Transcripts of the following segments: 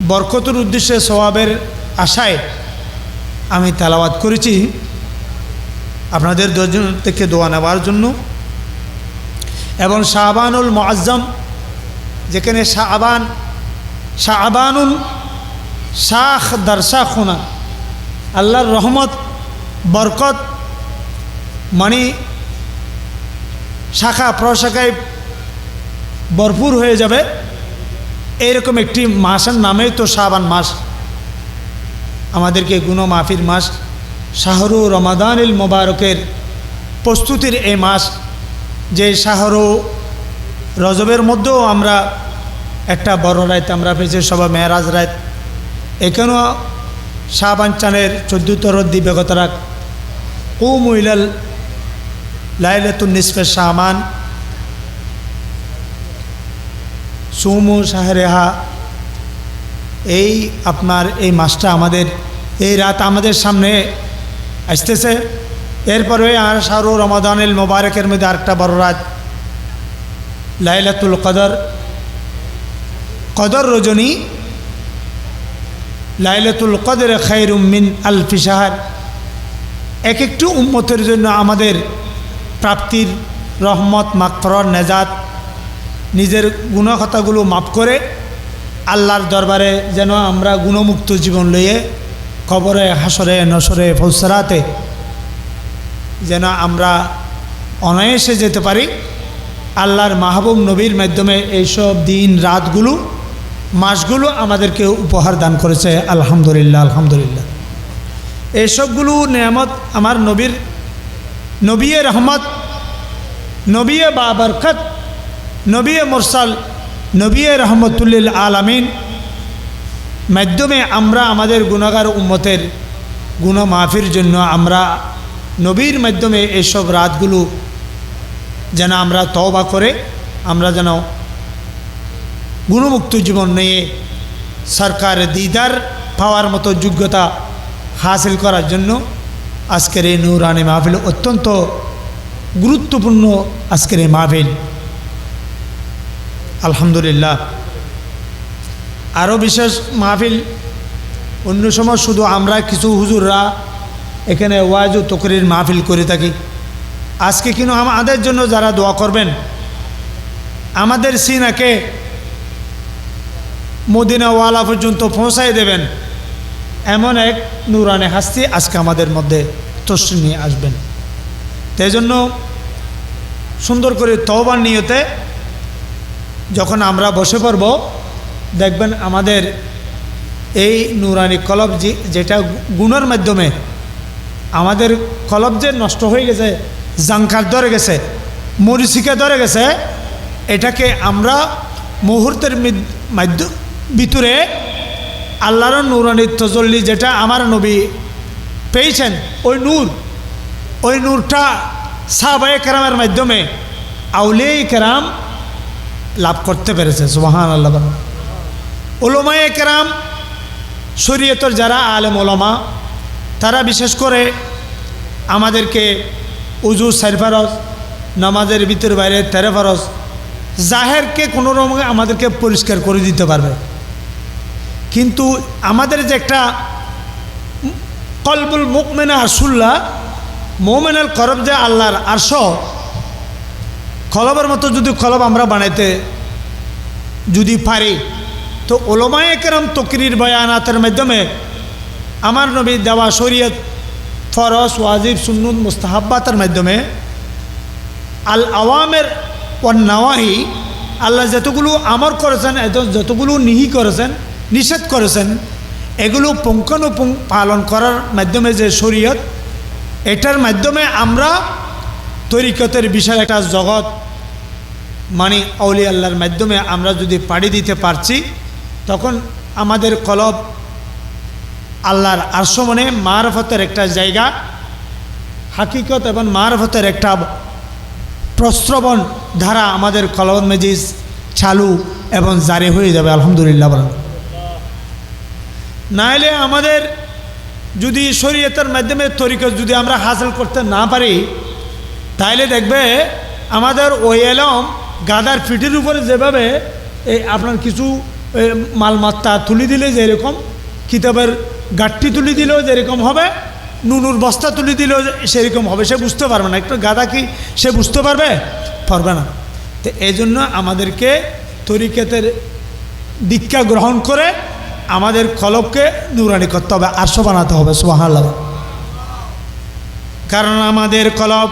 বরকতের উদ্দেশ্যে সওয়াবের আশায় আমি তেলাওয়াত করেছি আপনাদের থেকে দোয়া নেওয়ার জন্য। এবং শাবানুল মুআজ্জম, যেখানে শাবানুল শাখ দারশাখুনা, আল্লাহর রহমত বরকত মানে শাখা প্রশাখায় ভরপুর হয়ে যাবে, এইরকম একটি মাসের নামেই তো শাবান মাস। আমাদেরকে গুনাহ মাফির মাস, শাহরু রমাদানিল মোবারকের প্রস্তুতির এই মাস, যে শাহরু রজবের মধ্যেও আমরা একটা বড় রাত আমরা পেয়েছি সবাই মেরাজ রাত। এখানেও শাবান চানের 14তর দিবাগত রাত, কুমু ইলাল লাইলাতুন নিসফে শাবান সুমু শাহরেহা। এই আপনার এই মাসটা আমাদের, এই রাত আমাদের সামনে আসতেছে। এরপরে আর শাহরু রমাদানিল মোবারকের মধ্যে আরেকটা বড় রাত লাইলাতুল কদর, কদর রজনী। লাইলাতুল কদর খায়রুম মিন আলফি শাহর। এক একটু উম্মতের জন্য আমাদের প্রাপ্তির রহমত, মাগফিরাত, নেজাত, নিজের গুনাহখাতাগুলো মাফ করে আল্লাহর দরবারে যেন আমরা গুণমুক্ত জীবন লইয়ে কবরে, হাসরে, নসরে, ফৌসরাতে যেন আমরা অনায়াসে যেতে পারি। আল্লাহর মাহবুব নবীর মাধ্যমে এইসব দিন রাতগুলো, মাসগুলো আমাদেরকে উপহার দান করেছে। আলহামদুলিল্লাহ, আলহামদুলিল্লাহ। এইসবগুলো নেয়ামত আমার নবীর, নবিয়ে রহমত, নবিয়ে বাবরকত, নবিয়ে মুরসাল, নবিয়ে রহমতুল্লিল আলামিন মাধ্যমে আমরা আমাদের গুনাহগার উম্মতের গুনাহ মাফির জন্য আমরা নবীর মাধ্যমে এইসব রাতগুলো যেন আমরা তওবা করে আমরা যেন গুণমুক্ত জীবন নিয়ে সরকার দিদার পাওয়ার মতো যোগ্যতা হাসিল করার জন্য আজকের এই নূরানি মাহফিল অত্যন্ত গুরুত্বপূর্ণ। আজকের এই মাহফিল আলহামদুলিল্লাহ। আরও বিশেষ মাহফিল অন্য সময় শুধু আমরা কিছু হুজুররা এখানে ওয়াজ ও তকরির মাহফিল করে থাকি। আজকে কিন্তু আমাদের জন্য যারা দোয়া করবেন, আমাদের সিনাকে মদিনাওয়ালা পর্যন্ত পৌঁছায় দেবেন, এমন এক নূরানি হাস্তি আজকে আমাদের মধ্যে তশরিফ নিয়ে আসবেন। তাই জন্য সুন্দর করে তওবার নিয়তে যখন আমরা বসে পড়ব, দেখবেন আমাদের এই নূরানি কলব যেটা গুণের মাধ্যমে আমাদের কলব যে নষ্ট হয়ে গেছে, জাঙ্কার ধরে গেছে, মরিচিকা ধরে গেছে, এটাকে আমরা মুহূর্তের ভিতরে আল্লাহর নূরানি তজল্লি যেটা আমার নবী পেয়েছেন, ওই নূরটা সাহাবায়ে কেরামের মাধ্যমে আউলিয়ায়ে কেরাম লাভ করতে পেরেছে। সুবহানাল্লাহ। উলামায়ে কেরাম, শরীয়তের যারা আলেম ওলামা, তারা বিশেষ করে আমাদেরকে উজু 4 ফরজ, নামাজের ভিতর বাইরে 13 ফরজ, জাহেরকে কোনো রকমে আমাদেরকে পরিষ্কার করে দিতে পারবে। কিন্তু আমাদের যে একটা কলবুল মুকমিনা আরশুল্লাহ, মুমিনুল কলব যে আল্লাহর আরশ, কলবের মতো যদি কলব আমরা বানাইতে যদি পারি, তো উলামায়ে কেরাম তকরির বয়ানাতের মাধ্যমে আমার নবী দেওয়া শরীয়ত, ফরজ, ওয়াজিব, সুন্নত, মুস্তাহাব্বাতের মাধ্যমে আল আওয়ামের ওয়ান নাওয়াহি, আল্লাহ যতগুলো আমর করেছেন, যতগুলো নিষেধ করেছেন, এগুলো পুঙ্খানুপুঙ্খ পালন করার মাধ্যমে যে শরীয়ত, এটার মাধ্যমে আমরা তরিকতের বিশাল একটা জগৎ মানে আউলিয়া আল্লাহর মাধ্যমে আমরা যদি পাড়ি দিতে পারছি, তখন আমাদের কলব আল্লাহর আরশ মানে মারফতের একটা জায়গা, হাকিকত এবং মারফতের একটা প্রস্রবণ ধারা আমাদের কলব মেজিজ চালু এবং জারি হয়ে যাবে। আলহামদুলিল্লাহ বলেন। নাইলে আমাদের যদি শরীয়তের মাধ্যমে তরিকত যদি আমরা হাসিল করতে না পারি, তাইলে দেখবে আমাদের ওই এলম গাদার ফিটের উপরে যেভাবে এই আপনার কিছু মালমাত্তা তুলে দিলে যেরকম, কিতাবের গাঠটি তুলে দিলেও যেরকম হবে, নুনুর বস্তা তুলে দিলেও সেরকম হবে, সে বুঝতে পারবে না। একটু গাদা কি সে বুঝতে পারবে না। তো এই জন্য আমাদেরকে তরিকতের দীক্ষা গ্রহণ করে আমাদের কলবকে নুরানি করতে হবে, আরশ বানাতে হবে। সুবহানাল্লাহ। কারণ আমাদের কলব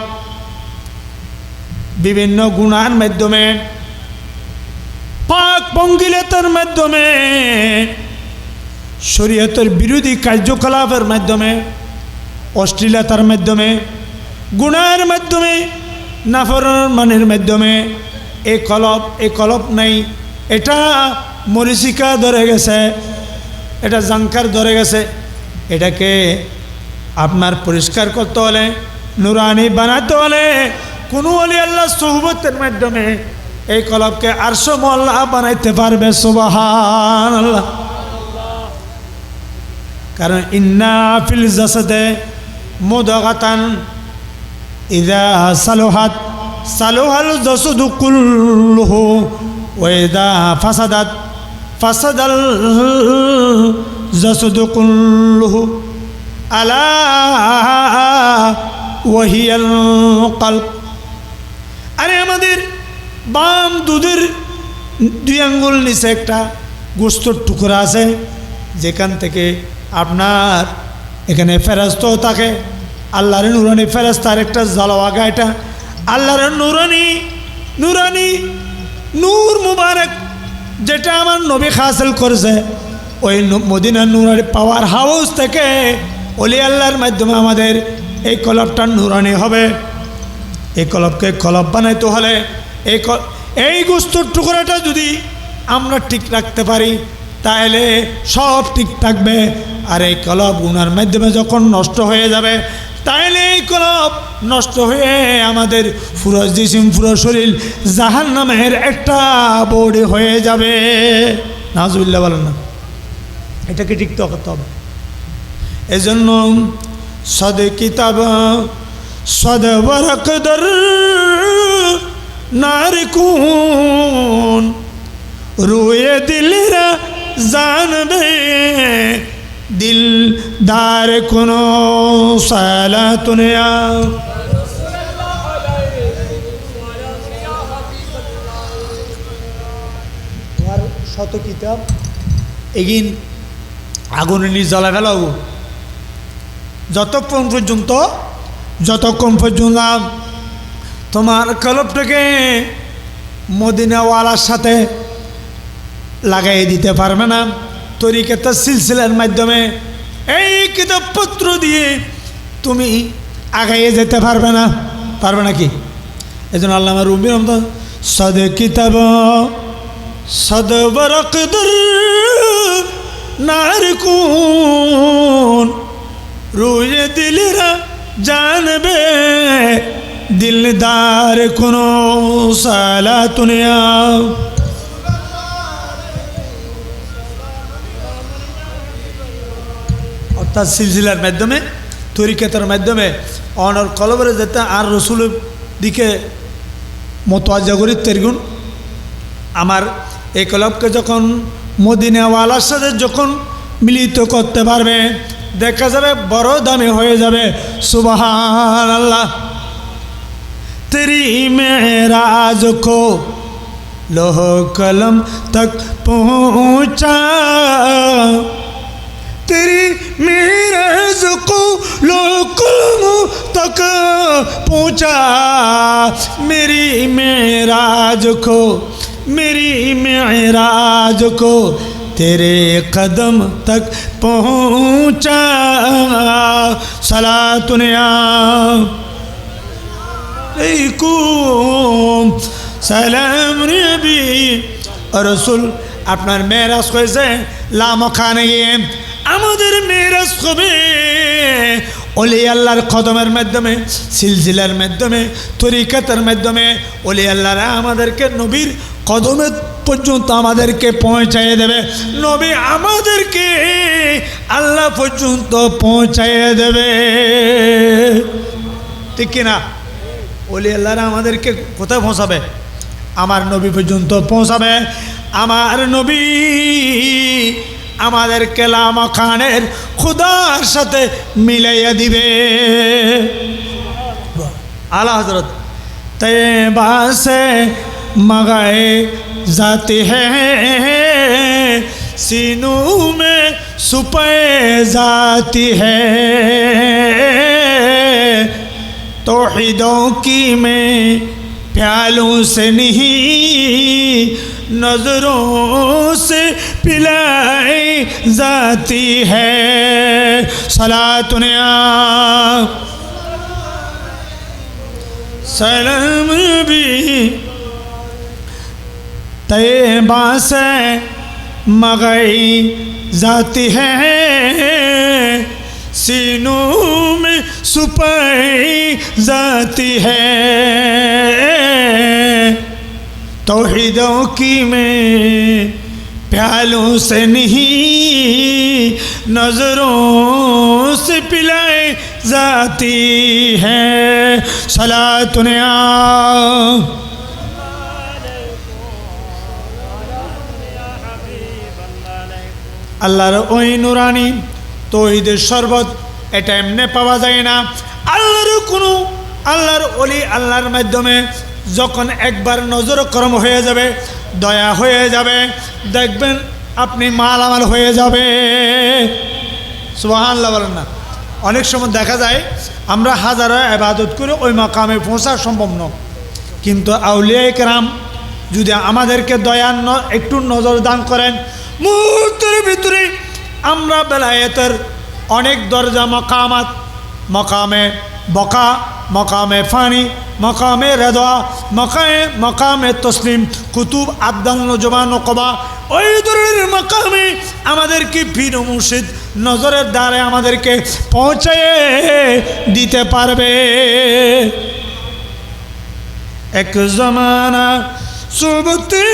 বিভিন্ন গুনার মাধ্যমে, পাক পঙ্গিলতার মাধ্যমে, শরীয়তের বিরোধী কার্যকলাপের মাধ্যমে, অশ্লীলতার মাধ্যমে, গুনার মাধ্যমে, নাফরমানের মাধ্যমে এই কলব নাই। এটা মরিচিকা ধরে গেছে, এটা জাঙ্কার ধরে গেছে। এটাকে আপনার পরিষ্কার করতে হলে, নুরানি বানাতে হলে কোনো ওলি আল্লাহ সুহবতের মাধ্যমে এই কলবকে আরশ মোয়াল্লা বানাইতে পারবে। সুবহানাল্লাহ। কারণ ইন্না ফিল জাসাদে মুদগাতান ইযা সালুহাত সালুহাল জাসাদু কুল্লুহু ওয়া ইযা ফাসাদাত ফাসাদাল জাসাদু কুল্লুহু আলা ওয়াহিয়াল কলব। আরে আমাদের বাম দুধের 2 আঙ্গুল নিচে একটা গোস্তর টুকরা আছে, যেখান থেকে আপনার এখানে ফেরেশতাও থাকে। আল্লাহর নুরানি ফেরেশতার একটা জালওয়াগা, এটা আল্লাহর নুরানি নূর মুবারক, যেটা আমার নবী হাসিল করেছে। ওই মদিনার নুরানি পাওয়ার হাউস থেকে ওলি আল্লাহর মাধ্যমে আমাদের এই কলবটা নুরানি হবে। এই কলবকে কলব বানাইতে হলে এই গোস্তর টুকরাটা যদি আমরা ঠিক রাখতে পারি তাহলে সব ঠিক থাকবে। আর এই কলব গুনার মাধ্যমে যখন নষ্ট হয়ে যাবে, তাহলে এই কলব নষ্ট হয়ে আমাদের পুরো জিসিম, পুরো শরীর জাহান্নামের একটা বড়ি হয়ে যাবে। নাউজুবিল্লাহ বলেন না, এটাকে ঠিক করতে হবে। এজন্য সদ কিতাব সদ বরকদর নারকুন রুয়ে দিলরা জানবে দিলদার কোনো সালাতুনিয়া। শত কিতাব এগিন আগুনে নিয়ে জ্বলা ফেলাবো যতক্ষণ পর্যন্ত তোমার কলবটাকে মদিনাওয়ালার সাথে লাগাই দিতে পারবে না। তরিকতের সিলসিলার মাধ্যমে এই কিতাবপত্র দিয়ে তুমি আগাইয়ে যেতে পারবে নাকি? এই জন্য আল্লামা রুমি রহমান সদ কিতাব সদ বরকদর নারকুন রুয়ে দিলরা জানবে দিলদার কোনো সালাতুনিয়া। অর্থাৎ সিলসিলার মাধ্যমে, তরিকতের মাধ্যমে অনর কলবরে যেতে আর রসুলের দিকে মোতওয়াজ্জা করি তেরগুন। আমার এই কলবকে যখন মদিনাওয়ালার সাথে যখন মিলিত করতে পারবে, দেখা যাবে বড় দামি হয়ে যাবে। সুবহানাল্লাহ। তেরি মেরাজ কো লোহ কলম তক পৌঁছা, तेरी मेराज को लोग तक पहुँचा, मेरी मेराज को तेरे कदम तक पहुँचा। सलातुनिया সালাম নবী রসুল। আপনার মেরাজ হয়েছে লামখানে গিয়ে, আমাদের মেরাজ হবে ওলি আল্লাহর কদমের মাধ্যমে, সিলসিলার মাধ্যমে, তরিকতের মাধ্যমে। ওলি আল্লাহরা আমাদেরকে নবীর কদমের পর্যন্ত আমাদেরকে পৌঁছাইয়ে দেবে, নবী আমাদেরকে আল্লাহ পর্যন্ত পৌঁছাইয়ে দেবে। ঠিক কিনা? ওলি আল্লাহরা আমাদেরকে কোথায় পৌঁছাবে? আমার নবী পর্যন্ত পৌঁছাবে। আমার নবী আমাদের কেলাম খানের খুদার সাথে মিলাইয়া দিবে। আলা হযরত তৈবা से मगाए जाती है, सीनों में सुपाए जाती है, तौहीदों की में प्यालों से नहीं नजरों से पिलाई जाती है। सलातुनिया सलाम भी तैबा से मगाई जाती है, सीनों में सुपाई जाती है, तौहीदों की में प्यालों से नहीं नजरों से पिलाई जाती है। सलातुनिया আল্লাহর ওই নুরানি তৌহিদের শরবত এটা এমনি পাওয়া যায় না। আল্লাহর ওলি আল্লাহর মাধ্যমে যখন একবার নজর করম হয়ে যাবে, দয়া হয়ে যাবে, দেখবেন আপনি মালামাল হয়ে যাবে। সুবহানাল্লাহ বলেন না। অনেক সময় দেখা যায় আমরা হাজারো ইবাদত করে ওই মাকামে পৌঁছা সম্ভব নয়, কিন্তু আউলিয়া কেরাম যদি আমাদেরকে দয়া একটু নজর দান করেন, মুহূর্তের ভিতরে আমরা বেলায়েতের অনেক দরজা মকামাত, মকামে বকা, মকামে ফানি, মকামে রেদা, মকামে তসলিম, কুতুব আবদাল নজমান কবা, ওই ধরনের মকামে আমাদেরকে পীর মুর্শিদ নজরের দ্বারে আমাদেরকে পৌঁছায় দিতে পারবে। এক জমানা সুবতি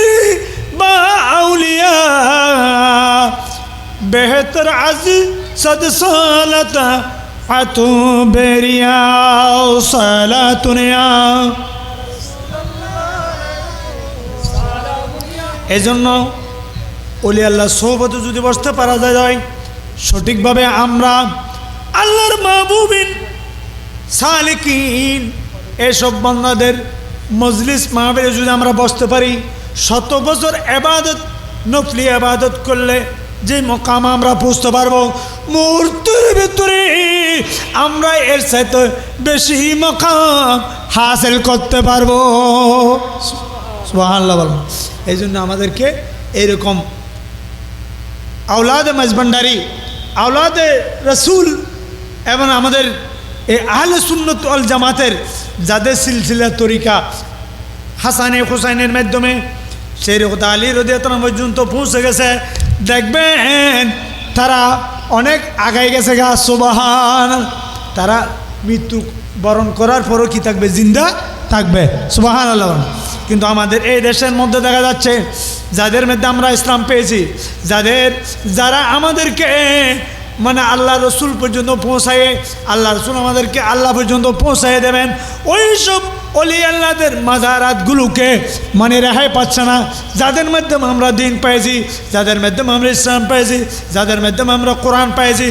বা আউলিয়া बेहतर आज सद सालता आतु बेरिया सालातुनिया। এজন্য ওলি আল্লাহ সোহবতে যদি বসতে পারা যায় সঠিকভাবে আমরা আল্লাহর মাহবুবিন সালিকিন এসব বান্দাদের মজলিস মাহফিলে যদি আমরা বসতে পারি, 100 বছর ইবাদত নফলি ইবাদত করলে যে মকাম আমরা পৌঁছতে পারবো, মুহূর্তের ভিতরে আমরা এর সাথে বেশি মকাম হাসিল করতে পারবো। সুবহানাল্লাহ বলুন। এই জন্য আমাদেরকে এইরকম আওলাদে মাঝভান্ডারি, আওলাদে রসুল এবং আমাদের এই আহলে সুন্নাত ওয়াল জামাতের যাদের সিলসিলা তরিকা হাসানে হুসাইনের মাধ্যমে শরীয়ত আলী রাদিয়াল্লাহু আনহু পর্যন্ত পৌঁছে গেছে, দেখবেন তারা অনেক আগাই গেছে গা। সুবহান। তারা মৃত্যু বরণ করার পরও কি থাকবে? জিন্দা থাকবে। সুবহানাল্লাহ। কিন্তু আমাদের এই দেশের মধ্যে দেখা যাচ্ছে যাদের মধ্যে আমরা ইসলাম পেয়েছি, যারা আমাদেরকে মানে আল্লাহ রসুল পর্যন্ত পৌঁছায়, আল্লাহ রসুল আমাদেরকে আল্লাহ পর্যন্ত পৌঁছায় দেবেন, ওই সব অলি আল্লাহদের মাজারাতগুলোকে মানে রেহাই পাচ্ছে না। যাদের মাধ্যমে আমরা দিন পেয়েছি, যাদের মাধ্যমে আমরা ইসলাম পেয়েছি, যাদের মাধ্যমে আমরা কোরআন পেয়েছি,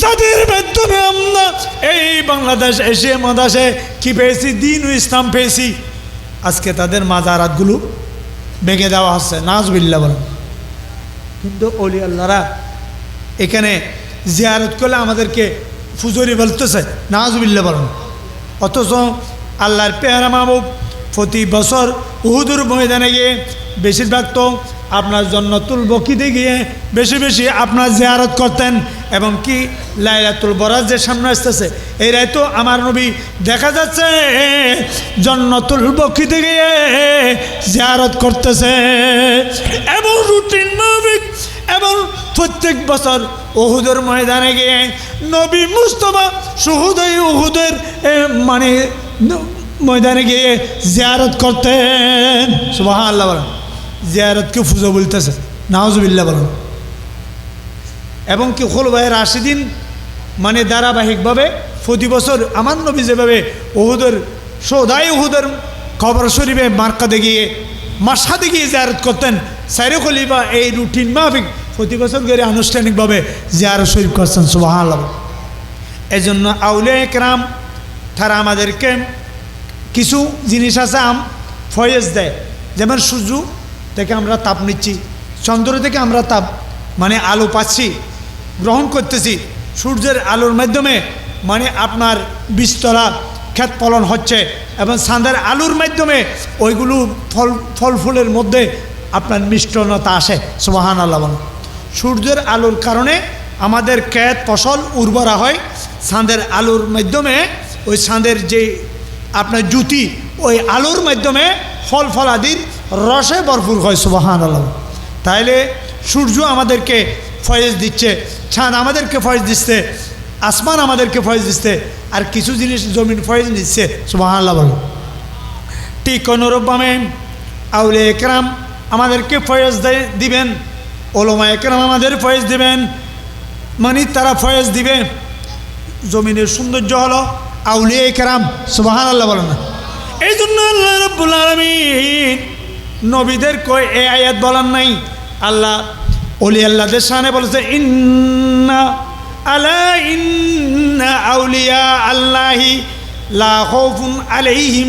যাদের মাধ্যমে আমরা এই বাংলাদেশ এশিয়া মহাদেশে কি পেয়েছি? দিন ও ইসলাম পেয়েছি। আজকে তাদের মাজারাতগুলো ভেঙে দেওয়া হচ্ছে, নাউজুবিল্লাহ বলেন। কিন্তু অলি আল্লাহরা এখানে জিয়ারত করলে আমাদেরকে ফুজুরি বলতেছে, নাউজুবিল্লাহ বলেন। অথচ আল্লাহর পেয়ারা মাহবুব প্রতি বছর উহুদের ময়দানে গিয়ে বেশিরভাগ তো আপনার জান্নাতুল বকিতে গিয়ে বেশি বেশি আপনার জিয়ারত করতেন। এবং কি লাইলাতুল বরাজ যে সামনে আসতেছে, এই রাতে আমার নবী দেখা যাচ্ছে জান্নাতুল বকিতে গিয়ে জিয়ারত করতেছে। এবং রুটিন মাফিক এবং প্রত্যেক বছর উহুদের ময়দানে গিয়ে নবী মুস্তাফা শুহুদাই উহুদের মানে ময়দানে গিয়ে জিয়ারত করতেন। সুবহানাল্লাহ বলেন। জিয়ারতকে ফুজো বলতেছে, নাউজুবিল্লাহ বলেন। এবং কি খুলফায়ে রাশিদিন মানে ধারাবাহিকভাবে প্রতি বছর আমার নবী যেভাবে উহুদের সৌদাই উহুদের কবর শরীফে মার্কাতে গিয়ে মাশহাদে গিয়ে জিয়ারত করতেন। সাইরে খলিফা এই রুটিন মাফিক প্রতি বছর করে আনুষ্ঠানিকভাবে জিয়ারত শরীফ করছেন। সুবহানাল্লাহ। এই জন্য আউলিয়া একরাম তারা আমাদেরকে কিছু জিনিস আছে ফয়েজ দেয়। যেমন সূর্য থেকে আমরা তাপ নিচ্ছি, চন্দ্র থেকে আমরা তাপ মানে আলো পাচ্ছি, গ্রহণ করতেছি। সূর্যের আলোর মাধ্যমে মানে আপনার বীজতলা ক্ষেত ফলন হচ্ছে, এবং চাঁদের আলোর মাধ্যমে ওইগুলো ফল ফুলের মধ্যে আপনার মিষ্টনতা আসে। সুবহানাল্লাহ। সূর্যের আলোর কারণে আমাদের ক্ষেত ফসল উর্বরা হয়। চাঁদের আলোর মাধ্যমে ওই চাঁদের যে আপনার জ্যোতি ওই আলোর মাধ্যমে ফল ফলাদির রসে ভরপুর হয়। সুবহানাল্লাহ। তাইলে সূর্য আমাদেরকে ফয়েজ দিচ্ছে, চাঁদ আমাদেরকে ফয়েজ দিচ্ছে, আসমান আমাদেরকে ফয়েজ দিচ্ছে, আর কিছু জিনিস জমিন ফয়েজ নিচ্ছে। সুবহানাল্লাহ বলো। ঠিক অনুরূপভাবে আউলিয়া একরাম আমাদেরকে ফয়েজ দিবেন, ওলামা একরাম আমাদের ফয়েজ দিবেন, মানে তারা ফয়েজ দিবে। জমিনের সৌন্দর্য হলো আউলিয়া একরাম। সুবহানাল্লাহ বলো না। এই জন্য আল্লাহ রাব্বুল আলামিন নবীদের কই এই আয়াত বলার নাই। আল্লাহ ওলি আল্লাহদের শানে বলেছে, ইন্না আউলিয়া আল্লাহি লা খাউফুন আলাইহিম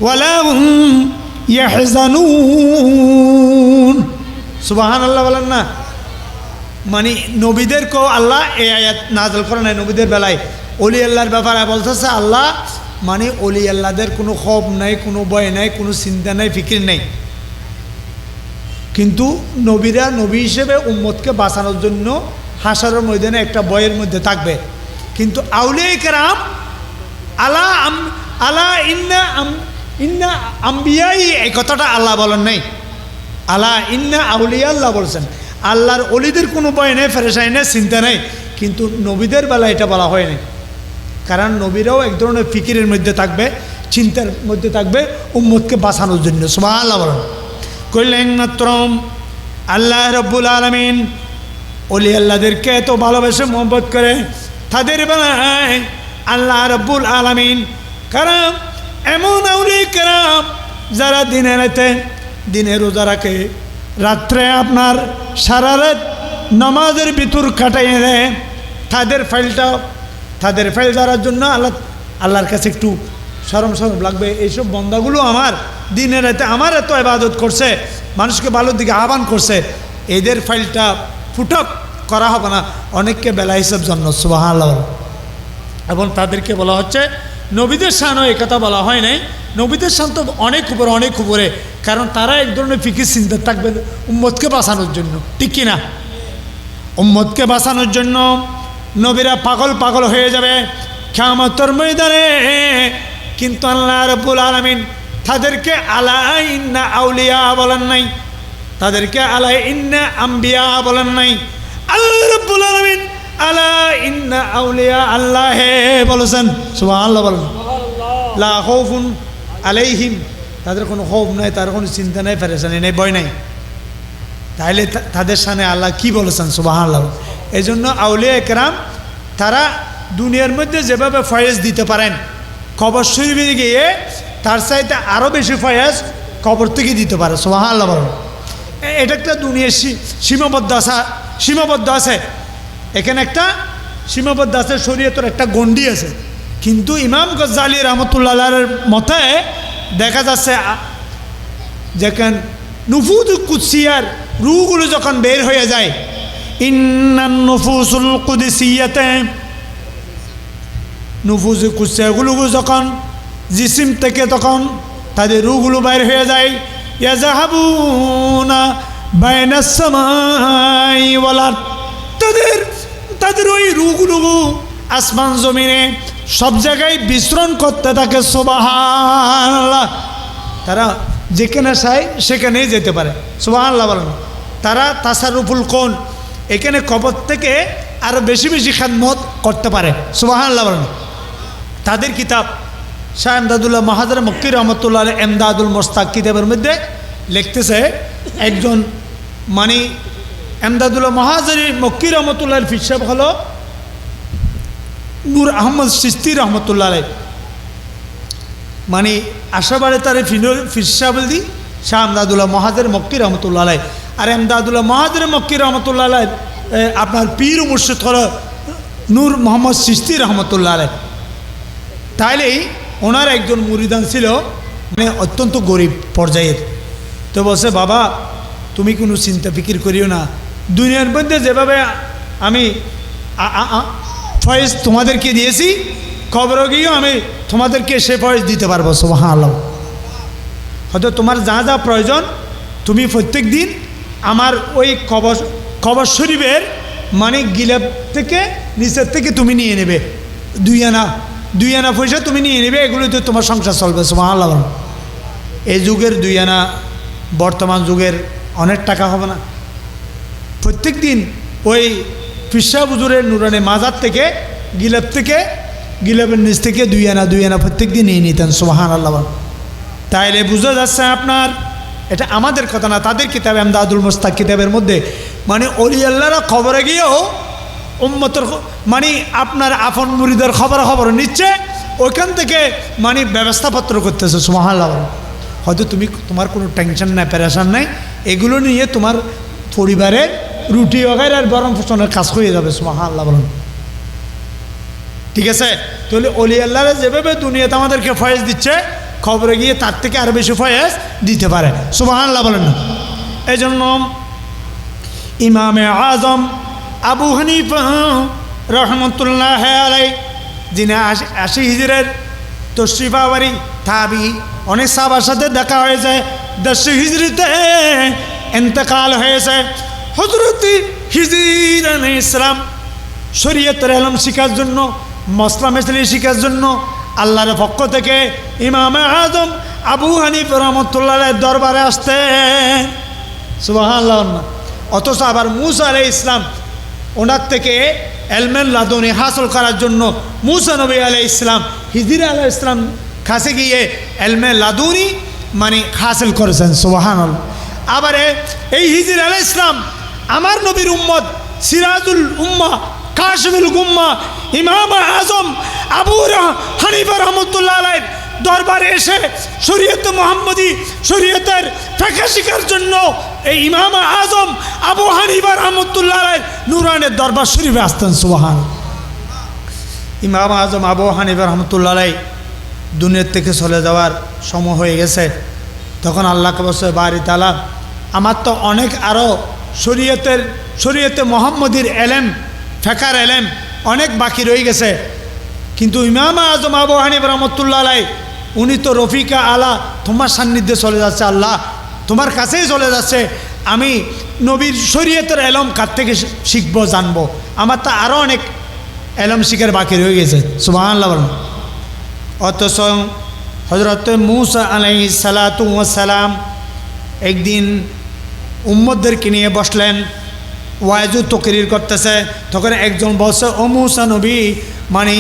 ওয়ালা হুম ইয়াহজানুন। সুবহানাল্লাহ বলেন না। মানে নবীদেরকেও আল্লাহ এই আয়াত নাযিল করে নাই নবীদের বেলায়। ওলি আল্লাহর ব্যাপারে বলতেছে আল্লাহ, মানে ওলি আল্লাহদের কোনো খৌফ নাই, কোনো ভয় নাই, কোনো চিন্তা নাই, ফিকির নেই। কিন্তু নবীরা নবী হিসেবে উম্মতকে বাঁচানোর জন্য হাসরের ময়দানে একটা ভয়ের মধ্যে থাকবে। কিন্তু আউলিয়া কেরাম আলা ইন্না আম্বিয়াই এই কথাটা আল্লাহ বলেন নাই। আলা ইন্না আউলিয়া আল্লাহ বলছেন। আল্লাহর অলিদের কোনো ভয় নেই, ফেরেশানি নেই, চিন্তা নেই। কিন্তু নবীদের বেলা এটা বলা হয়নি, কারণ নবীরাও এক ধরনের ফিকিরের মধ্যে থাকবে, চিন্তার মধ্যে থাকবে উম্মতকে বাঁচানোর জন্য। সুবহানাল্লাহ বলেন। কইলেন মাত্র আল্লাহ রাব্বুল আলামিন ওলি আল্লাহদেরকে এত ভালোবেসে মোহব্বত করে, তাদের বেলায় আল্লাহ রাব্বুল আলামিন কারণ এমন আউলিয়া কেরাম যারা দিনে রাতে দিনে রোজা রাখে, রাত্রে আপনার সারা রাত নামাজের ভিতর কাটাইয়ে দেয়, তাদের ফাইল ধরার জন্য আল্লাহর কাছে একটু শরম লাগবে। এইসব বন্দাগুলো আমার দিনে রাতে আমার এত ইবাদত করছে, মানুষকে ভালোর দিকে আহ্বান করছে, এদের ফাইলটা ফুটক করা হবে না, অনেককে বেলা হিসাব জন্য। সুবহানাল্লাহ। এবং তাদেরকে বলা হচ্ছে নবীদের শানও এই কথা বলা হয় নাই। নবীদের শান তো অনেক উপরে, কারণ তারা এক ধরনের ফিকির চিন্তা থাকবে উম্মতকে বাঁচানোর জন্য, ঠিক কিনা? উম্মতকে বাঁচানোর জন্য নবীরা পাগল হয়ে যাবে কিয়ামতের ময়দানে। কিন্তু আল্লাহ রাব্বুল আলামিন তাদেরকে আলা ইন্না আউলিয়া বলেন নাই, তাদেরকে আলা ইন্না আম্বিয়া বলেন নাই। আল্লাহ রাব্বুল আলামিন আলা ইন্না আউলিয়া আল্লাহ বলেছেন। সুবহানাল্লাহ বলেন। লা খাউফুন আলাইহিম, তাদের কোনো খৌফ নাই, তার কোনো চিন্তা নাই, পেরেশানি নেই, ভয় নাই। তাহলে তাদের সামনে আল্লাহ কি বলেছেন? সুবহানাল্লাহ। এই জন্য আউলিয়া একরাম তারা দুনিয়ার মধ্যে যেভাবে ফয়েজ দিতে পারেন, কবর শরীফে গিয়ে তার চাইতে আরও বেশি ফয়েজ কবর থেকে দিতে পারে। সুবহানাল্লাহ বলেন। এটা একটা দুনিয়ার সীমাবদ্ধ আছে, এখানে একটা সীমাবদ্ধ আছে, শরীয়তের একটা গণ্ডি আছে। কিন্তু ইমাম গজ্জালি রহমতুল্লাহ আলাইহির মতে দেখা যাচ্ছে যেখানে নুফুজ কুদসিয়ার রূহগুলো যখন বের হয়ে যায়, ইন্নান নুফুসুল কুদসিয়াতে, নুফুজ কুদসিয়াগুলো যখন জিসিম থেকে তখন তাদের রূহগুলো বের হয়ে যায়, ইয়াযাহাবুনা বাইনাস সামাই ওয়াল আরদ, তাদের ওই রূহগুলো আসমান জমিনে সব জায়গায় বিচরণ করতে থাকে। সুবহানাল্লাহ। তারা যেখানে চায় সেখানেই যেতে পারে। সুবহানাল্লাহ বলেন। তারা তাসারুফুল কোন, এখানে কবর থেকে আরও বেশি খেদমত করতে পারে। সুবহানাল্লাহ বলেন। তাদের কিতাব শাহ এমদাদুল্লাহ মাহাজার মক্কি রহমতুল্লাহ আলাইহি এমদাদুল মুস্তাক কিতাবের মধ্যে লিখতেছে, একজন মানে এমদাদুল্লাহ মাহাজারি মক্কি রহমতুল্লাহ ফির সাহেব হলো নূর আহমদ চিশতি রহমতুল্লাহ আলাইহি, মানে আশাবাড়ে তার ফির সাহেব দি শাহ এমদাদুল্লাহ মহাজের মক্কি রহমতুল্লাহ আলাই। আর এমদাদুল্লাহ মহাজের মক্কি রহমতুল্লাহ আলাই আপনার পীর মুর্শিদ হল নূর মোহাম্মদ চিশতি রহমতুল্লাহ আলাই। তাইলেই ওনার একজন মুরিদান ছিল, মানে অত্যন্ত গরিব পর্যায়ের। তো বলছে, বাবা তুমি কোনো চিন্তা ফিকির করিও না, দুনিয়ার মধ্যে যেভাবে আমি ফয়েজ তোমাদেরকে দিয়েছি, কবরে গিয়েও আমি তোমাদেরকে সে ফয়েজ দিতে পারবো। সুবহানাল্লাহ। হয়তো তোমার যা যা প্রয়োজন তুমি প্রত্যেক দিন আমার ওই কবর শরীফের মানে গিলাপ থেকে নিচের থেকে তুমি নিয়ে নেবে, দুই আনা পয়সা তুমি নিয়ে নেবে, এগুলোতে তোমার সংসার চলবে। সুবহানাল্লাহ। এই যুগের 2 আনা বর্তমান যুগের অনেক টাকা হবে না। প্রত্যেক দিন ওই পিসা হুজুরের নুরানি মাজার থেকে গিলাপের নিচ থেকে 2 আনা প্রত্যেক দিন নিয়ে নিতেন। সুবহানাল্লাহ। তাইলে বুঝা যাচ্ছে আপনার, এটা আমাদের কথা না, তাদের কিতাবে এমদাদুল মুস্তাক কিতাবের মধ্যে মানে অলি আল্লাহরা খবরে গিয়েও উম্মতের মানে আপনার আপন মুরিদের খবর নিচ্ছে, ওইখান থেকে মানে ব্যবস্থাপত্র করতেছে। সুবহানাল্লাহ। হয়তো তোমার কোনো টেনশন নাই, প্যারেশান নাই, এগুলো নিয়ে তোমার পরিবারের রুটি ওগাইর আর গরম ফসলের কাজ হয়ে যাবে। সুবহানাল্লাহ বলুন, ঠিক আছে? তাহলে অলি আল্লাহরা যেভাবে দুনিয়াতে আমাদেরকে ফয়েজ দিচ্ছে, খবরে গিয়ে তার থেকে আরো বেশি ফয়েজ দিতে পারে। সুবহানাল্লাহ বলেন না? এই জন্য ইমামে আজম আবু হানিফা রহমতুল্লাহ আলাই, যিনি 80 হিজরের তশরিফাওয়ারি তাবি, অনেক সাহাবার সাথে দেখা হয়েছে। 10 হিজরিতে ইন্তেকাল হয়েছে। হযরত হিজর আলাইহিস সালাম শরীয়তের ইলম শিখার জন্য, মসলা মেসলি শিখার জন্য আল্লাহর পক্ষ থেকে ইমাম আজম আবু হানিফা রহমতুল্লাহ আলাইহির দরবারে আসতেন। সুবহানাল্লাহ। অথচ আবার মুসা আলাইহিস সালাম ওনার থেকে এলমেন লাদুনি হাসিল করার জন্য মুসা নবী আলাইহিস সালাম হিজর আলাইহিস সালাম কাছে গিয়ে এলমে লাদুনি মানে হাসিল করেছেন। সুবহানাল্লাহ। আবার এই হিজর আলাইহিস সালাম আমার নবীর উম্মত, সিরাজুল উম্মাহ, কাশিমুল গুম্মাহ, ইমাম আজম আবু হানিফা রহমতুল্লাহ আলাইহির দরবারে এসে শরীয়ত মুহাম্মদী, শরীয়তের ফিকহ শিখার জন্য এই ইমাম আজম আবু হানিফা রহমতুল্লাহ আলাইহির নুরানের দরবার শরীফে আসতেন। সুবহানাল্লাহ। ইমাম আজম আবু হানিফা রহমতুল্লাহ আলাইহি দুনিয়া থেকে চলে যাওয়ার সময় হয়ে গেছে। তখন আল্লাহকে বলছে, বারি তাআলা আমার তো অনেক আরও শরীয়তে মুহাম্মদীর এলেম, ফিকহের এলেম অনেক বাকি রয়ে গেছে, কিন্তু ইমাম আজম আবু হানিফা রহমতুল্লাহ আলাইহি উনি তো রফিকা আলা, তোমার সান্নিধ্যে চলে যাচ্ছে, আল্লাহ তোমার কাছেই চলে যাচ্ছে, আমি নবীর শরীয়তের এলম কার থেকে শিখবো, জানবো, আমার তো আরও অনেক এলম শিখার বাকি রয়ে গেছে। সুবহানাল্লাহ। অথচ হযরত মুসা আলাইহিস সালাতু ওয়াস সালাম একদিন উম্মতদেরকে নিয়ে বসলেন, ওয়াজু তকরির করতেছে। তখন একজন বলছে, ও মুসা নবী, মানে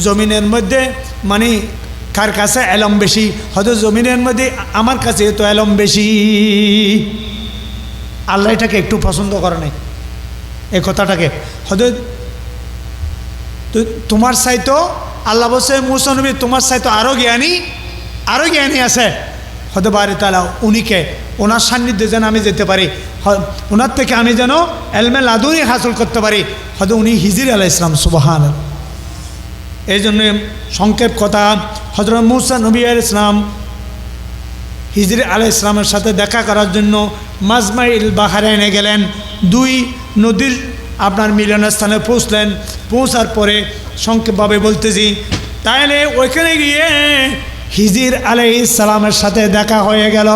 জমিনের মধ্যে মানে কার কাছে এলম বেশি? হয়তো জমিনের মধ্যে আমার কাছে তো এলম বেশি। আল্লাহ এটাকে একটু পছন্দ করে নাই, এই কথাটাকে। হয়তো তোমার চাইতো আল্লাহ বলছে, মুসা নবী তোমার চাইতো আরও জ্ঞানী আছে। হয়তো বারি তাআলা উনিকে, ওনার সান্নিধ্যে যেন আমি যেতে পারি, ওনার থেকে আমি যেন এলমে লাদুনি হাসিল করতে পারি। হয়তো উনি হিজর আলাইহিস সালাম। সুবহানাল্লাহ। এই জন্য সংক্ষেপ কথা, হযরত মুসা নবী আলাইহিস সালাম হিজর আলাইহিস সালামের সাথে দেখা করার জন্য মাজমাইল বাহরাইনে গেলেন। 2 নদীর আপনার মিলনের স্থানে পৌঁছলেন। পৌঁছার পরে সংক্ষেপভাবে বলতেছি, তাইলে ওইখানে গিয়ে হিজর আলাইহিস সালামের সাথে দেখা হয়ে গেল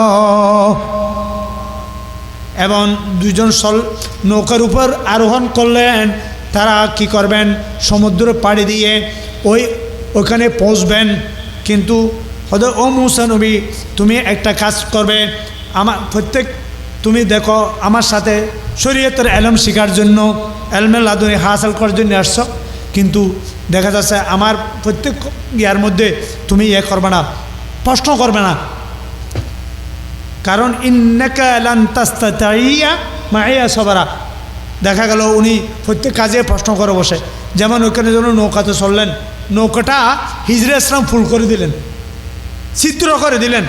এবং 2 জন নৌকার উপর আরোহণ করলেন। তারা কি করবেন? সমুদ্র পাড়ি দিয়ে ওইখানে পৌঁছবেন। কিন্তু হয়তো ও মুসা নবী, তুমি একটা কাজ করবে, তুমি দেখো আমার সাথে শরীয়তের এলম শেখার জন্য, এলমে লাদুনি হাসিল করার জন্য আসছো, কিন্তু দেখা যাচ্ছে আমার প্রত্যেক ইয়ার মধ্যে তুমি করবে না, প্রশ্ন করবে না, কারণ ইন্নাকা লান তাস্তাতিয়া মাইয়া সবরা। দেখা গেল উনি প্রত্যেক কাজে প্রশ্ন করে বসে। যেমন ওইখানে যেন নৌকাতে চললেন, নৌকাটা হিজর ইসলাম ফুল করে দিলেন, চিত্র করে দিলেন।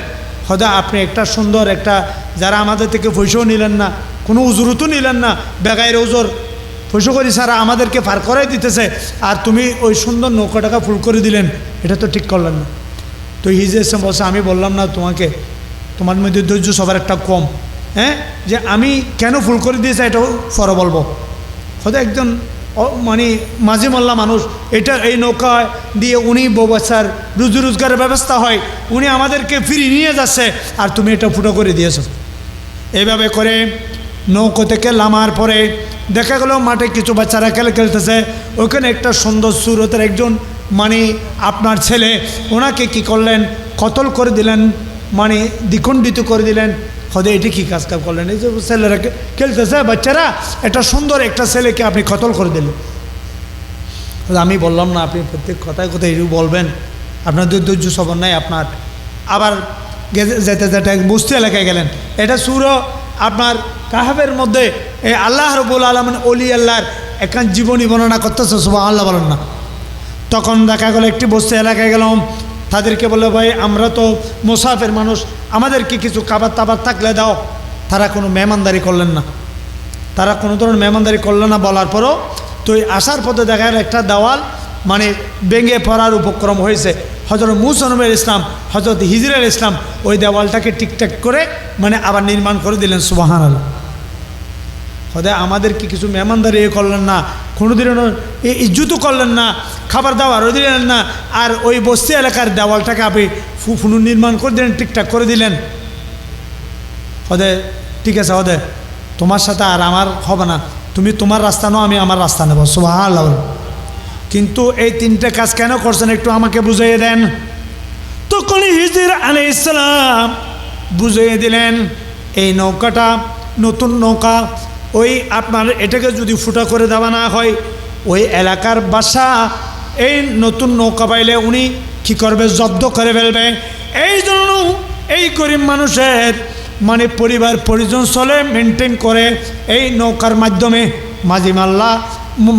হয়তো আপনি একটা সুন্দর একটা, যারা আমাদের থেকে পয়সাও নিলেন না, কোনো উজুরও নিলেন না, বেগাইর উজুর পয়সা করি সারা আমাদেরকে পার করাই দিতেছে, আর তুমি ওই সুন্দর নৌকাটাকে ফুল করে দিলেন, এটা তো ঠিক করলেন না। তো হিজে এসে বলছে, আমি বললাম না তোমাকে, তোমার মধ্যে ধৈর্য সবার একটা কম, হ্যাঁ, যে আমি কেন ফুল করে দিয়েছি এটাও পরে বলবো। হয়তো একজন মানে মাঝে মাল্লা মানুষ, এটা এই নৌকা দিয়ে উনি বউ বাচ্চার রুজি রোজগারের ব্যবস্থা হয়, উনি আমাদেরকে ফিরিয়ে নিয়ে যাচ্ছে, আর তুমি এটা ফুটো করে দিয়েছো। এইভাবে করে নৌকো থেকে নামার পরে দেখা গেল মাঠে কিছু বাচ্চারা খেলতেছে, ওখানে একটা সুন্দর সুরতের একজন মানে আপনার ছেলে, ওনাকে কি করলেন, কতল করে দিলেন, মানে দ্বিখণ্ডিত করে দিলেন। হয়তো এটি কী কাজ করলেন, এই যে ছেলেরা খেলতেছে বাচ্চারা, এটা সুন্দর একটা ছেলেকে আপনি কতল করে দিলেন। আমি বললাম না, আপনি প্রত্যেক কথায় কথায় এটু বলবেন, আপনার ধৈর্য সবর নাই আপনার। আবার যেতে যেতে বস্তি এলাকায় গেলেন, এটা সুর আপনার কাহাবের মধ্যে এই আল্লাহ রব্বুল আলামিন ওলি আল্লাহর এখান জীবনী বর্ণনা করতেছে, সুবহানাল্লাহ বলেন না। তখন দেখা গেল একটি বস্তি এলাকায় গেলাম, তাদেরকে বললো, ভাই আমরা তো মুসাফির মানুষ, আমাদেরকে কিছু খাবার টাবার থাকলে দাও। তারা কোনো মেহমানদারি করলেন না, তারা কোনো ধরনের মেহমানদারি করলেন না। বলার পরও তো আসার পথে দেখা গেল একটা দেওয়াল মানে ভেঙে পড়ার উপক্রম হয়েছে। হযরত মূসা নবী ইসলাম, হযরত হিজর আলাইহিস সালাম ওই দেওয়ালটাকে ঠিকঠাক করে মানে আবার নির্মাণ করে দিলেন, সুবহানাল্লাহ। হয়তো আমাদেরকে কিছু মেহমানদারি করলেন না, কোনোদিনও ইজ্জতও করলেন না, খাবার দাবারও দিলেন না, আর ওই বস্তি এলাকার দেওয়ালটাকে আপনি পুনর্নির্মাণ করে দিলেন, ঠিকঠাক করে দিলেন। হদে ঠিক আছে, হদে তোমার সাথে আর আমার হবে না, তুমি তোমার রাস্তা নাও, আমি আমার রাস্তা নেব, সুবহানাল্লাহ। কিন্তু এই তিনটে কাজ কেন করছেন একটু আমাকে বুঝিয়ে দেন। তখন হিজর আলাইহিস সালাম বুঝিয়ে দিলেন, এই নৌকাটা নতুন নৌকা, ওই আপনার এটাকে যদি ফুটা করে দেওয়া না হয়, ওই এলাকার বাসা এই নতুন নৌকা পাইলে উনি কী করবে, জব্দ করে ফেলবে। এই জন্য এই গরিব মানুষের মানে পরিবার পরিজন চলে মেনটেন করে এই নৌকার মাধ্যমে মাঝি মাল্লা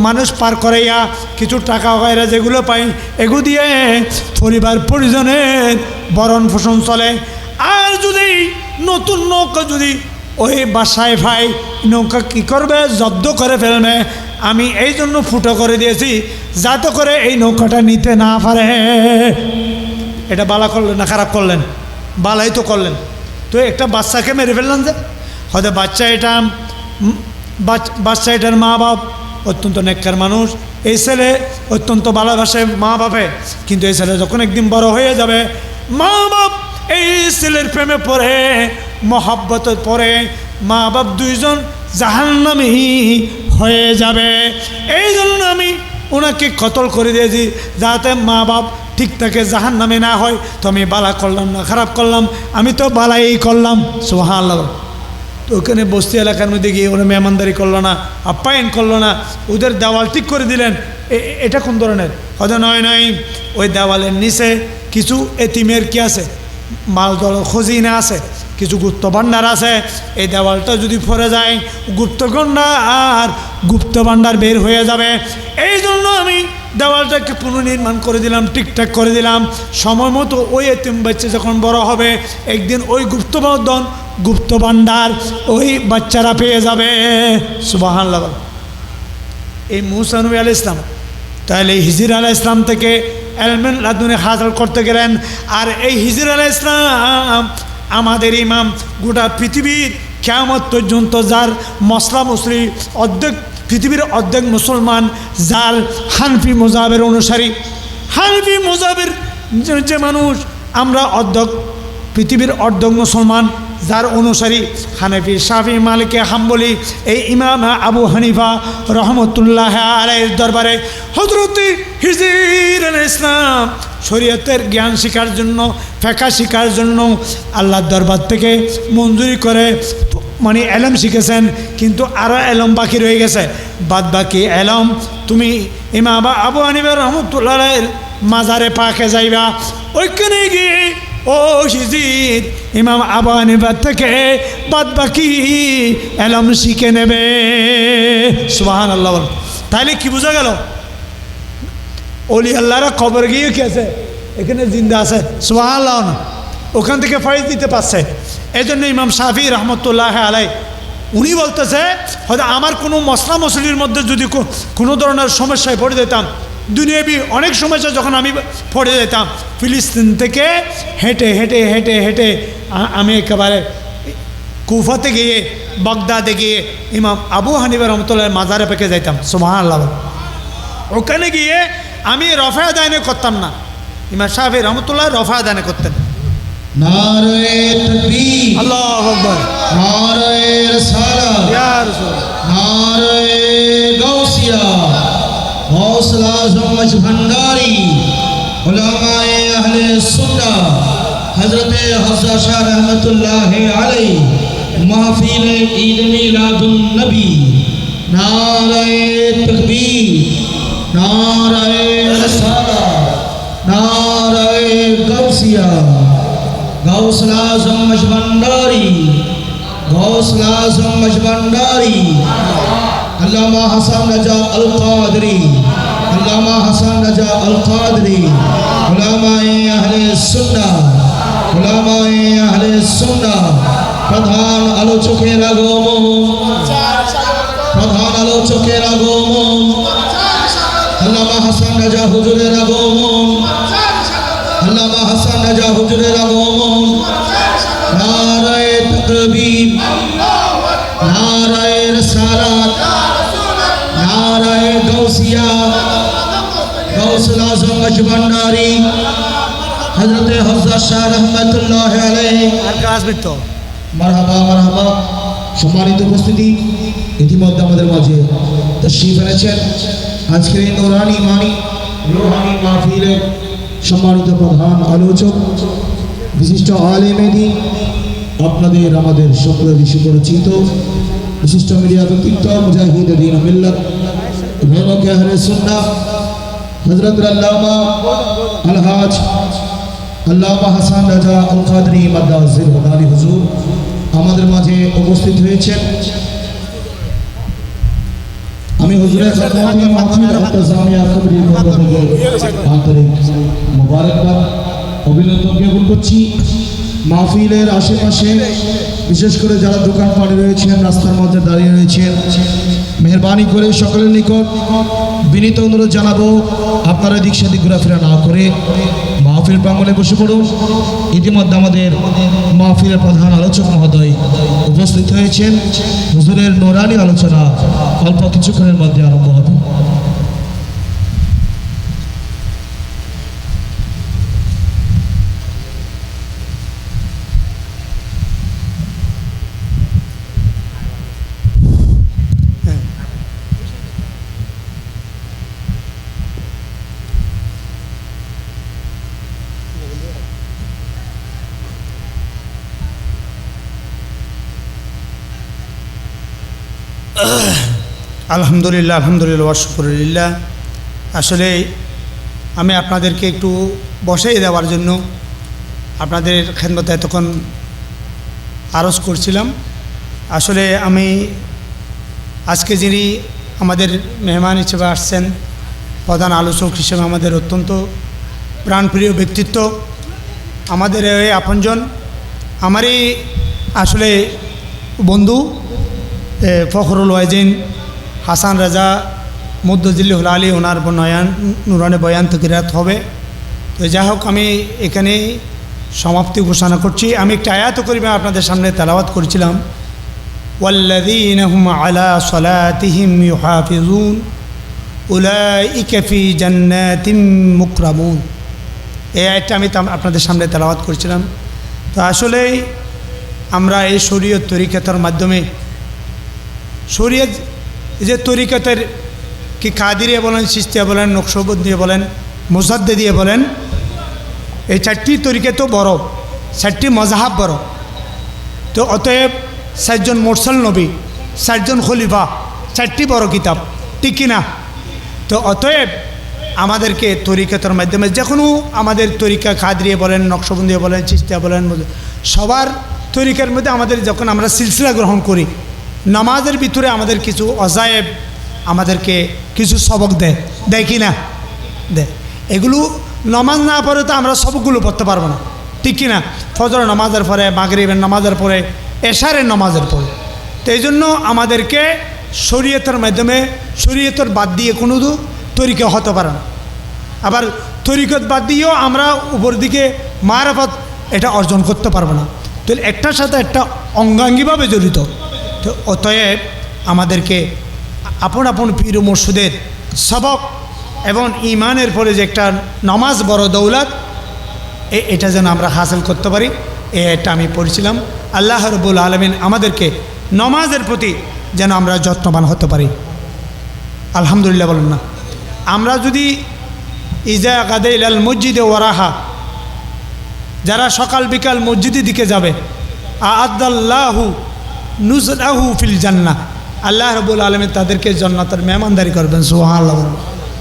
মানুষ পার করাইয়া কিছু টাকা গায়রা যেগুলো পাই, এগুলো দিয়ে পরিবার পরিজনের ভরণ পোষণ চলে। আর যদি নতুন নৌকা যদি ওই বাসায় ভাই নৌকা কী করবে, জব্দ করে ফেলবে। আমি এই জন্য ফুটো করে দিয়েছি যাতে করে এই নৌকাটা নিতে না পারে। এটা বালা করলেন না খারাপ করলেন? বালাই তো করলেন। তো একটা বাচ্চাকে মেরে ফেললেন যে, হয়তো বাচ্চা এটার মা বাপ অত্যন্ত নেককার মানুষ, এই ছেলে অত্যন্ত ভালোবাসে মা বাপে, কিন্তু এই ছেলে যখন একদিন বড় হয়ে যাবে, মা বাপ এই ছেলের প্রেমে পড়ে, মহাব্বতে পড়ে, মা বাপ দুইজন জাহান্নামী হয়ে যাবে। এই জন্য আমি ওনাকে কতল করে দিয়েছি যাতে মা বাপ ঠিক থাকে, জাহান্নামে না হয়। তো আমি বালা করলাম না খারাপ করলাম, আমি তো বালাই করলাম, সুবহানাল্লাহ। তো ওখানে বস্তি এলাকার মধ্যে গিয়ে ওরা মেহমানদারি করলো না, আপ্যায়ন করলো না, ওদের দেওয়াল ঠিক করে দিলেন। এটা কোন ধরনের? হয়তো নয়, ওই দেওয়ালের নিচে কিছু এতিমের কি আছে, মালদল খজিনা আছে, কিছু গুপ্ত ভাণ্ডার আছে। এই দেওয়ালটা যদি পড়ে যায়, গুপ্ত ভাণ্ডার বের হয়ে যাবে। এই জন্য আমি দেওয়ালটাকে পুনর্নির্মাণ করে দিলাম, ঠিকঠাক করে দিলাম। সময় মতো ওই এতিম বাচ্চা যখন বড় হবে, একদিন ওই গুপ্ত ভাণ্ডার ওই বাচ্চারা পেয়ে যাবে, সুবহানাল্লাহ। এই মূসা নবী আলাইহিস সালাম তাহলে হিজর আলাইহিস সালাম থেকে ইলমুল লাদুনি হাসিল করতে গেলেন। আর এই হিজর আলাইহিস সালাম আমাদের ইমাম, গোটা পৃথিবীর কিয়ামত পর্যন্ত যার মসলা মুসলি পৃথিবীর অর্ধেক মুসলমান, যার হানফি মজাবের অনুসারী, হানফি মজাবের যে মানুষ, আমরা পৃথিবীর অর্ধেক মুসলমান যার অনুসারী, হানফি, শাফি, মালিকি, হাম্বলি, এই ইমাম আবু হানিফা রহমতুল্লাহ আলাইহির দরবারে হযরত হিজর আলাইহিস সালাম শরীয়তের জ্ঞান শেখার জন্য, ফিকহ শেখার জন্য আল্লাহর দরবার থেকে মঞ্জুরি করে মানে এলম শিখেছেন। কিন্তু আরও এলম বাকি রয়ে গেছে, বাদ বাকি এলম তুমি ইমাম আবু হানিফা রহমতুল্লাহ আলাইহির মাজারে পাকে যাইবা, ওইখানে গিয়ে ও হিজর ইমাম আবু হানিফা থেকে বাদ বাকি এলম শিখে নেবে, সুবহানাল্লাহ। তাইলে কি বোঝা গেল? ওলি আল্লাহরা কবর গিয়ে কি আছে, এখানে জিন্দা আছে, সুবহানাল্লাহ। ওখান থেকে ফয়েজ দিতে পারছে। এই জন্য ইমাম শাফি রহমতুল্লাহ আলাই উনি বলতেছে হয়তো আমার কোনো মশলা মশলির মধ্যে যদি কোনো ধরনের সমস্যায় পড়ে যেতাম, দুনিয়াবি অনেক সমস্যা যখন আমি পড়ে যেতাম, ফিলিস্তিন থেকে হেঁটে হেঁটে হেঁটে হেঁটে আমি একেবারে কুফাতে গিয়ে বাগদাদে গিয়ে ইমাম আবু হানিফা রহমতুল্লাহ মাজারে পেকে যাইতাম। সুবহানাল্লাহ। ওখানে গিয়ে আমি রফা আদায় করতাম না, ইমাম শাফি রহমতুল্লাহ রফা আদায় করতেন। নারে তাকবীর, আল্লাহু আকবার, নারে রিসালাত, ইয়া রাসূল, নারে গাউসিয়া, গৌসুল আজম মজভন্ডারি, উলামায়ে আহলে সুন্নাহ, হযরতে হাফজা শাহ রহমতুল্লাহ আলাইহি, মাহফিল ঈদ মিলাদুন নবী। নারে তাকবীর, নারে রিসালাত, নারে গাউসিয়া, গৌসুল আজম মজভন্ডারি, গৌসুল আজম মজভন্ডারি, আল্লামা হাসান রাজা আল কাদরি, আল্লামা হাসান রাজা আল কাদরি, উলামায়ে আহলে সুন্নাহ, উলামায়ে আহলে সুন্নাহ। প্রধান আলোচকের আগমন, প্রধান আলোচকের আগমন, আল্লামা হাসান রাজা হুজুরের আগমন, আল্লামা হাসান রাজা হুজুরের আগমন। নারায়ে তাকবীর, নারায়ে রিসালাত, নারায়ে গাউসিয়া, গৌসুল আজম মজভন্ডারি, হযরতে হাফজা শাহ রহমাতুল্লাহ আলাইহি। আর কাজ বিত মারহাবা মারহাবা। সম্মানিত উপস্থিতি, ইতিমধ্যে আমাদের মাঝে তাশরীফ এনেছেন আজকের এই নূরানি মানি রুহানি মাহফিলের সম্মানিত প্রধান আলোচক, বিশিষ্ট আলেমে দ্বীন, আপনাদের আমাদের সকলের সুপরিচিত বিশিষ্ট মিডিয়া ব্যক্তিত্ব, মুজাহিদ দ্বীন মিল্লাত, ইমামে আহলে সুন্নাহ, হযরত আল্লামা আলহাজ আল্লামা হাসান রাজা আল কাদরি মাদ্দাজিল হুদানি হুজুর আমাদের মাঝে উপস্থিত হয়েছেন। আমি হুজুরের খেদমতে মাহফিল জামিয়া কবরির পক্ষ থেকে আন্তরিক মোবারকবাদ অভিনন্দন জ্ঞাপন করছি। মাহফিলের আশেপাশে বিশেষ করে যারা দোকান পাড়ে রয়েছেন, রাস্তার মধ্যে দাঁড়িয়ে রয়েছেন, মেহরবানি করে সকলের নিকট বিনীত অনুরোধ জানাবো আপনারা এদিক সেদিক ঘোরাফেরা না করে মাহফিল প্রাঙ্গণে বসে পড়ুন। ইতিমধ্যে আমাদের মাহফিলের প্রধান আলোচক মহোদয় উপস্থিত হয়েছেন। হুজুরের নূরানি আলোচনা অল্প কিছুক্ষণের মধ্যে আরম্ভ হবে। আলহামদুলিল্লাহ, আলহামদুলিল্লাহ, ওয়াশুকুরুলিল্লাহ। আসলে আমি আপনাদেরকে একটু বসাই দেওয়ার জন্য আপনাদের খেদমতে এতক্ষণ আরজ করছিলাম। আসলে আমি আজকে যিনি আমাদের মেহমান হিসেবে আসছেন, প্রধান আলোচক হিসেবে আমাদের অত্যন্ত প্রাণপ্রিয় ব্যক্তিত্ব, আমাদের এই আপনজন, আমারই আসলে বন্ধু ফখরুল ওয়াজিন হাসান রাজা মুদ্দজিল্লুল আলী, ওনার নুরানি বয়ান তকিরাত হবে। তো যাই হোক, আমি এখানে সমাপ্তি ঘোষণা করছি। আমি একটা আয়াত করিমে আপনাদের সামনে তেলাওয়াত করেছিলাম, ওয়াল্লাযীনা হুম আলা সালাতিহিম ইউহাফিজুন উলাইকা ফি জান্নাতিম মুকরামুন। এই আয়াতটা আমি আপনাদের সামনে তেলাওয়াত করেছিলাম। তো আসলেই আমরা এই শরীয়ত তরিকাতের মাধ্যমে, শরীয়ত যে তরিকাতের কি কাদিরিয়া বলেন, চিশতিয়া বলেন, নকশবন্দিয়া বলেন, মুজাদ্দিদিয়া বলেন, এই চারটি তরিকা তো বড়, চারটি মজাহাব বড়। তো অতএব 4 জন মুরসাল নবী, 4 জন খলিফা, 4টি বড় কিতাব, ঠিক কিনা? তো অতএব আমাদেরকে তরিকাতের মাধ্যমে যে কোনো আমাদের তরিকা, কাদিরিয়া বলেন, নকশবন্দিয়া বলেন, চিশতিয়া বলেন, সবার তরিকার মধ্যে আমাদের যখন আমরা সিলসিলা গ্রহণ করি, নামাজের ভিতরে আমাদের কিছু অজায়েব আমাদেরকে কিছু সবক দেয় কি না? দেয়। এগুলো নামাজ না পড়ে তো আমরা সবকগুলো পড়তে পারবো না, ঠিক কি না? ফজর নামাজের পরে, মাগরিবের নামাজের পরে, এশারের নামাজের পরে। তো এই জন্য আমাদেরকে শরীয়তের মাধ্যমে, শরীয়তের বাদ দিয়ে কোনো তরিকা হতে পারে না। আবার তরিকত বাদ দিয়েও আমরা উপর দিকে মারাফত এটা অর্জন করতে পারবো না। তো একটার সাথে একটা অঙ্গাঙ্গিভাবে জড়িত। তো অতএব আমাদেরকে আপন আপন পীর মুর্শিদের সবক এবং ইমানের পরে যে একটা নামাজ বড় দৌলত, এটা যেন আমরা হাসিল করতে পারি, এটা আমি পড়ছিলাম। আল্লাহ রাব্বুল আলামিন আমাদেরকে নামাজের প্রতি যেন আমরা যত্নবান হতে পারি। আলহামদুলিল্লাহ বলেন না? আমরা যদি ইজা গাদে ইলাল মসজিদে ওয়ারাহা, যারা সকাল বিকাল মসজিদের দিকে যাবে, আ'আদাল্লাহু নুজলাহু ফিল জান্নাহ, আল্লাহ রাব্বুল আলামিন তাদেরকে জান্নাতের মেহমানদারি করবেন। সুবহানাল্লাহ।